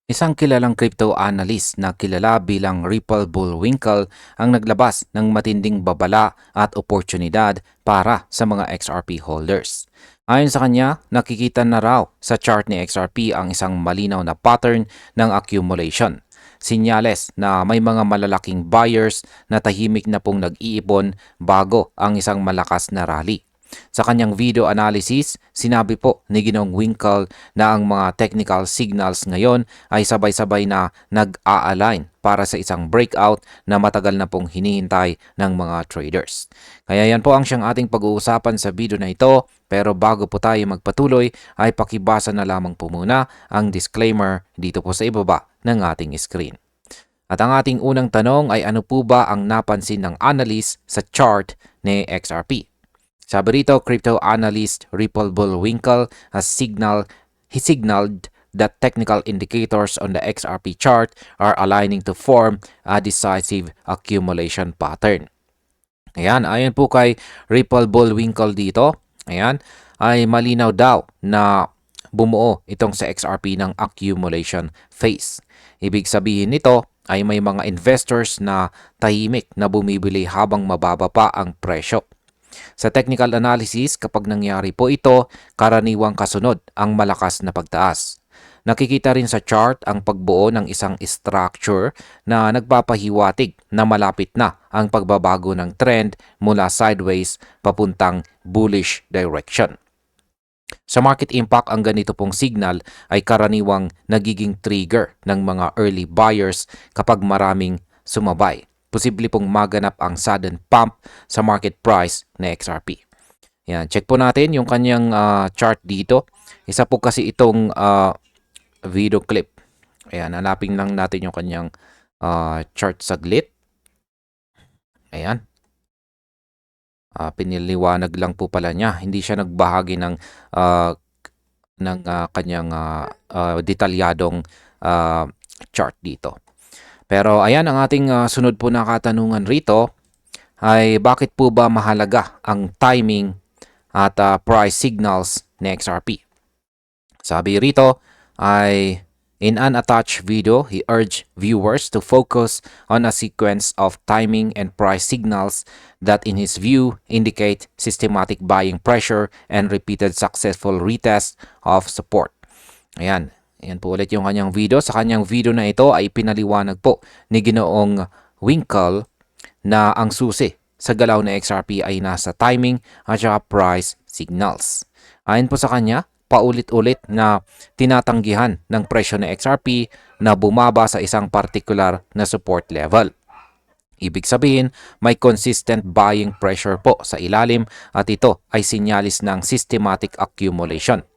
Isang kilalang crypto analyst na kilala bilang Ripple Bullwinkle ang naglabas ng matinding babala at oportunidad para sa mga XRP holders. Ayon sa kanya, nakikita na raw sa chart ni XRP ang isang malinaw na pattern ng accumulation. Sinyales na may mga malalaking buyers na tahimik na pong nag-iipon bago ang isang malakas na rally. Sa kanyang video analysis, sinabi po ni Ginoong Winkle na ang mga technical signals ngayon ay sabay-sabay na nag-a-align para sa isang breakout na matagal na pong hinihintay ng mga traders. Kaya yan po ang siyang ating pag-uusapan sa video na ito, pero bago po tayo magpatuloy ay pakibasa na lamang po muna ang disclaimer dito po sa ibaba ng ating screen. At ang ating unang tanong ay ano po ba ang napansin ng analyst sa chart ni XRP? Sabi rito, crypto analyst Ripple Bullwinkle he signaled that technical indicators on the XRP chart are aligning to form a decisive accumulation pattern. Ayan, ayon po kay Ripple Bullwinkle dito, ayan, ay malinaw daw na bumuo itong sa XRP ng accumulation phase. Ibig sabihin nito ay may mga investors na tahimik na bumibili habang mababa pa ang presyo. Sa technical analysis, kapag nangyari po ito, karaniwang kasunod ang malakas na pagtaas. Nakikita rin sa chart ang pagbuo ng isang structure na nagpapahiwatig na malapit na ang pagbabago ng trend mula sideways papuntang bullish direction. Sa market impact, ang ganito pong signal ay karaniwang nagiging trigger ng mga early buyers kapag maraming sumabay. Posible pong maganap ang sudden pump sa market price na XRP. Yan, check po natin yung kanyang chart dito. Isa po kasi itong video clip. Ayan, hanapin lang natin yung kanyang chart saglit. Ayan. Piniliwanag lang po pala niya. Hindi siya nagbahagi ng kanyang detalyadong chart dito. Pero ayan, ang ating sunod po na katanungan rito ay bakit po ba mahalaga ang timing at price signals ni XRP? Sabi rito ay in an attached video, he urged viewers to focus on a sequence of timing and price signals that in his view indicate systematic buying pressure and repeated successful retest of support. Ayan. Ayan po ulit yung kanyang video. Sa kanyang video na ito ay pinaliwanag po ni Ginoong Winkle na ang susi sa galaw na XRP ay nasa timing at saka price signals. Ayon po sa kanya, paulit-ulit na tinatanggihan ng presyo ng XRP na bumaba sa isang particular na support level. Ibig sabihin, may consistent buying pressure po sa ilalim at ito ay sinyalis ng systematic accumulation.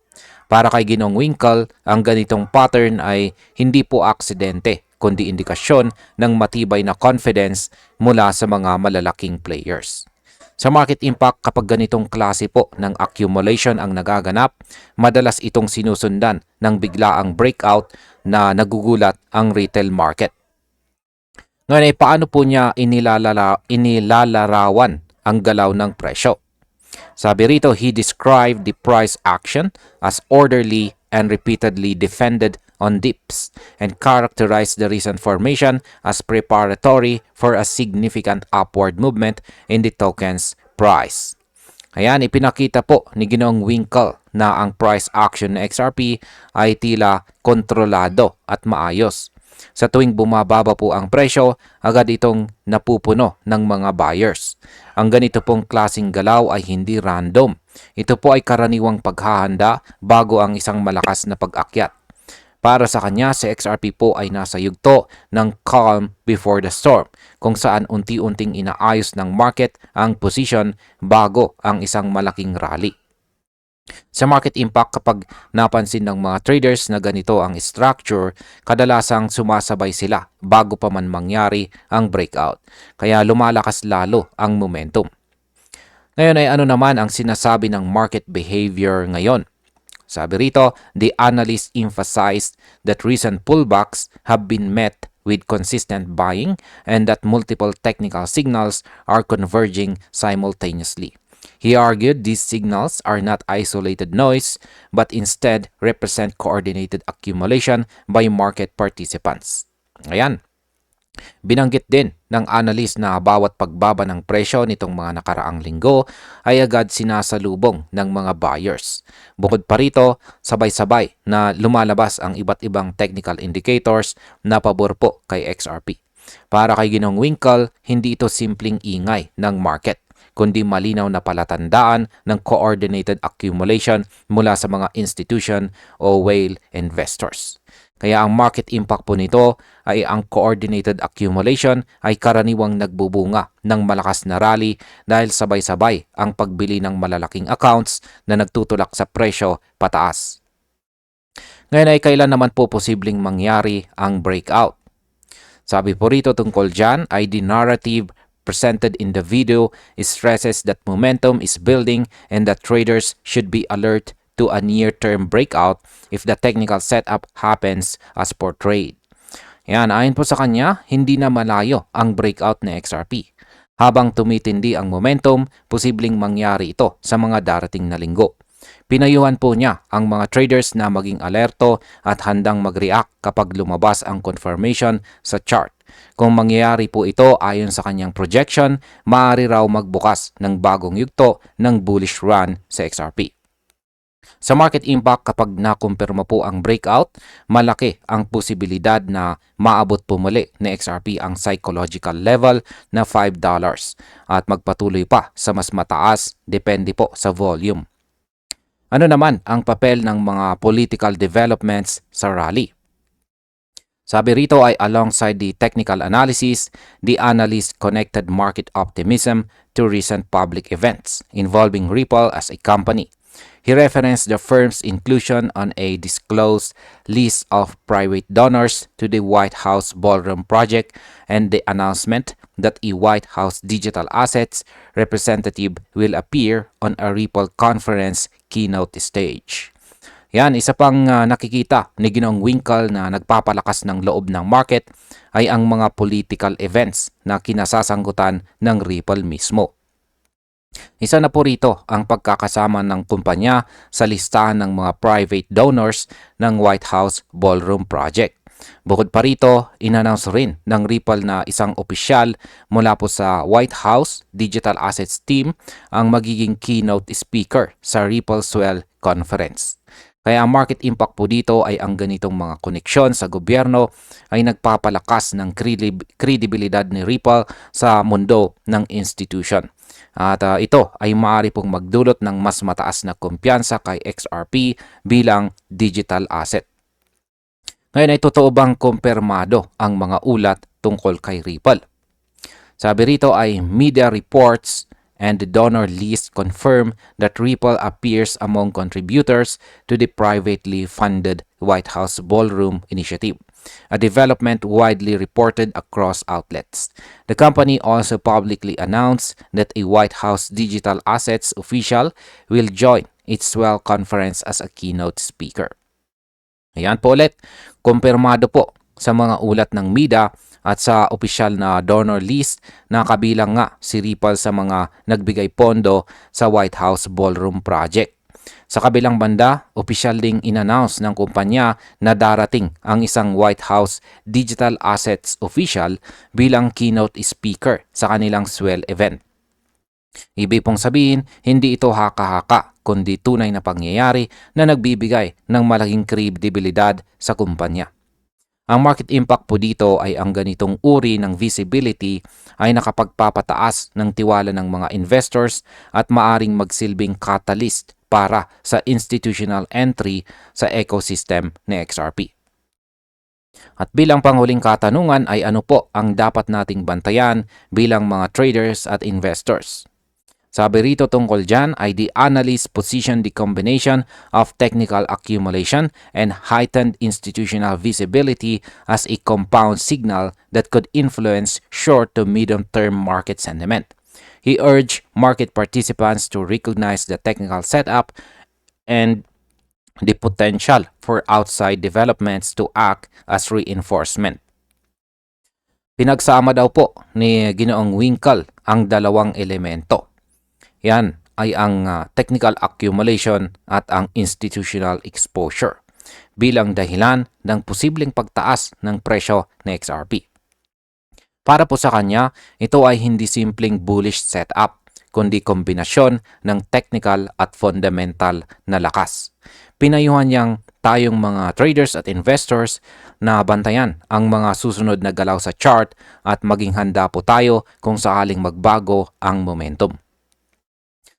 Para kay Ginoong Winkle, ang ganitong pattern ay hindi po aksidente, kundi indikasyon ng matibay na confidence mula sa mga malalaking players. Sa market impact, kapag ganitong klase po ng accumulation ang nagaganap, madalas itong sinusundan ng biglaang breakout na nagugulat ang retail market. Ngayon ay paano po niya inilalarawan ang galaw ng presyo? Sabi rito, he described the price action as orderly and repeatedly defended on dips and characterized the recent formation as preparatory for a significant upward movement in the token's price. Ayan, ipinakita po ni Ginoong Winkle na ang price action ng XRP ay tila kontrolado at maayos. Sa tuwing bumababa po ang presyo, agad itong napupuno ng mga buyers. Ang ganito pong klaseng galaw ay hindi random. Ito po ay karaniwang paghahanda bago ang isang malakas na pag-akyat. Para sa kanya, si XRP po ay nasa yugto ng calm before the storm, kung saan unti-unting inaayos ng market ang position bago ang isang malaking rally. Sa market impact, kapag napansin ng mga traders na ganito ang structure, kadalasang sumasabay sila bago pa man mangyari ang breakout. Kaya lumalakas lalo ang momentum. Ngayon ay ano naman ang sinasabi ng market behavior ngayon? Sabi rito, the analyst emphasized that recent pullbacks have been met with consistent buying and that multiple technical signals are converging simultaneously. He argued these signals are not isolated noise but instead represent coordinated accumulation by market participants. Ayan. Binanggit din ng analyst na bawat pagbaba ng presyo nitong mga nakaraang linggo ay agad sinasalubong ng mga buyers. Bukod pa rito, sabay-sabay na lumalabas ang iba't ibang technical indicators na pabor po kay XRP. Para kay Ginong Winkle, hindi ito simpleng ingay ng market, kundi malinaw na palatandaan ng coordinated accumulation mula sa mga institution o whale investors. Kaya ang market impact po nito ay ang coordinated accumulation ay karaniwang nagbubunga ng malakas na rally dahil sabay-sabay ang pagbili ng malalaking accounts na nagtutulak sa presyo pataas. Ngayon ay kailan naman po posibleng mangyari ang breakout? Sabi po rito tungkol dyan ay the narrative presented in the video stresses that momentum is building and that traders should be alert to a near-term breakout if the technical setup happens as portrayed. Yan, ayon po sa kanya, hindi na malayo ang breakout ng XRP. Habang tumitindi ang momentum, posibleng mangyari ito sa mga darating na linggo. Pinayuhan po niya ang mga traders na maging alerto at handang mag-react kapag lumabas ang confirmation sa chart. Kung mangyayari po ito ayon sa kanyang projection, maaari raw magbukas ng bagong yugto ng bullish run sa XRP. Sa market impact, kapag nakumpirma po ang breakout, malaki ang posibilidad na maabot po muli ni XRP ang psychological level na $5 at magpatuloy pa sa mas mataas depende po sa volume. Ano naman ang papel ng mga political developments sa rally? Sabi rito ay alongside the technical analysis, the analyst connected market optimism to recent public events involving Ripple as a company. He referenced the firm's inclusion on a disclosed list of private donors to the White House Ballroom project and the announcement that a White House digital assets representative will appear on a Ripple conference keynote stage. Yan, isa pang nakikita ni Ginong Winkle na nagpapalakas ng loob ng market ay ang mga political events na kinasasangkutan ng Ripple mismo. Isa na po rito ang pagkakasama ng kumpanya sa listahan ng mga private donors ng White House Ballroom Project. Bukod pa rito, inannounce rin ng Ripple na isang opisyal mula po sa White House Digital Assets Team ang magiging keynote speaker sa Ripple Swell Conference. Kaya ang market impact po dito ay ang ganitong mga koneksyon sa gobyerno ay nagpapalakas ng kredibilidad ni Ripple sa mundo ng institution. At ito ay maaari pong magdulot ng mas mataas na kumpiyansa kay XRP bilang digital asset. Ngayon ay totoo bang kumpirmado ang mga ulat tungkol kay Ripple? Sabi rito ay media reports and the donor list confirm that Ripple appears among contributors to the privately funded White House Ballroom Initiative, a development widely reported across outlets. The company also publicly announced that a White House digital assets official will join its Swell Conference as a keynote speaker. Ayan po ulit, kumpirmado po sa mga ulat ng media at sa opisyal na donor list na kabilang nga si Ripple sa mga nagbigay pondo sa White House Ballroom Project. Sa kabilang banda, opisyal ding inannounce ng kumpanya na darating ang isang White House Digital Assets official bilang keynote speaker sa kanilang Swell event. Ibig pong sabihin, hindi ito haka-haka kundi tunay na pangyayari na nagbibigay ng malaking kredibilidad sa kumpanya. Ang market impact po dito ay ang ganitong uri ng visibility ay nakapagpapataas ng tiwala ng mga investors at maaring magsilbing catalyst para sa institutional entry sa ecosystem ni XRP. At bilang panghuling katanungan ay ano po ang dapat nating bantayan bilang mga traders at investors? Sabi rito tungkol dyan ay the analyst position the combination of technical accumulation and heightened institutional visibility as a compound signal that could influence short to medium-term market sentiment. He urged market participants to recognize the technical setup and the potential for outside developments to act as reinforcement. Pinagsama daw po ni Ginoong Winkle ang dalawang elemento. Yan, ay ang technical accumulation at ang institutional exposure bilang dahilan ng posibleng pagtaas ng presyo ng XRP. Para po sa kanya, ito ay hindi simpleng bullish setup, kundi kombinasyon ng technical at fundamental na lakas. Pinayuhan niyang tayong mga traders at investors na bantayan ang mga susunod na galaw sa chart at maging handa po tayo kung sakaling magbago ang momentum.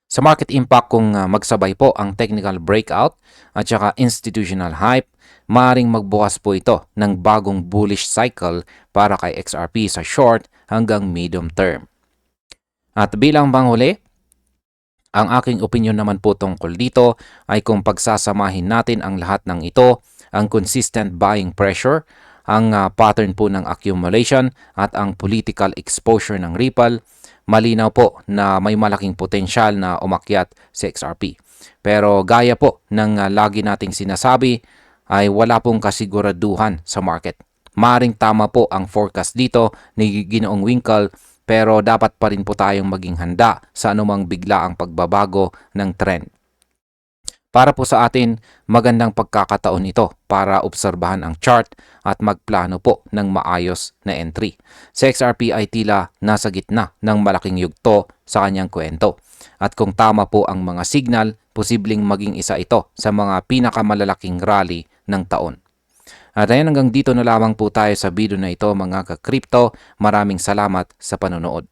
Sa market impact, kung magsabay po ang technical breakout at saka institutional hype, maaaring magbukas po ito ng bagong bullish cycle para kay XRP sa short hanggang medium term. At bilang panghuli, ang aking opinion naman po tungkol dito ay kung pagsasamahin natin ang lahat ng ito, ang consistent buying pressure, ang pattern po ng accumulation at ang political exposure ng Ripple, malinaw po na may malaking potensyal na umakyat si XRP. Pero gaya po ng lagi nating sinasabi, ay wala pong kasiguraduhan sa market. Maring tama po ang forecast dito ni Ginoong Winkle, pero dapat pa rin po tayong maging handa sa anumang biglaang pagbabago ng trend. Para po sa atin, magandang pagkakataon ito para obserbahan ang chart at magplano po ng maayos na entry. Si XRP ay tila nasa gitna ng malaking yugto sa kanyang kwento. At kung tama po ang mga signal, posibleng maging isa ito sa mga pinakamalalaking rally ng taon. At ayan, hanggang dito na lamang po tayo sa video na ito mga ka-crypto. Maraming salamat sa panonood.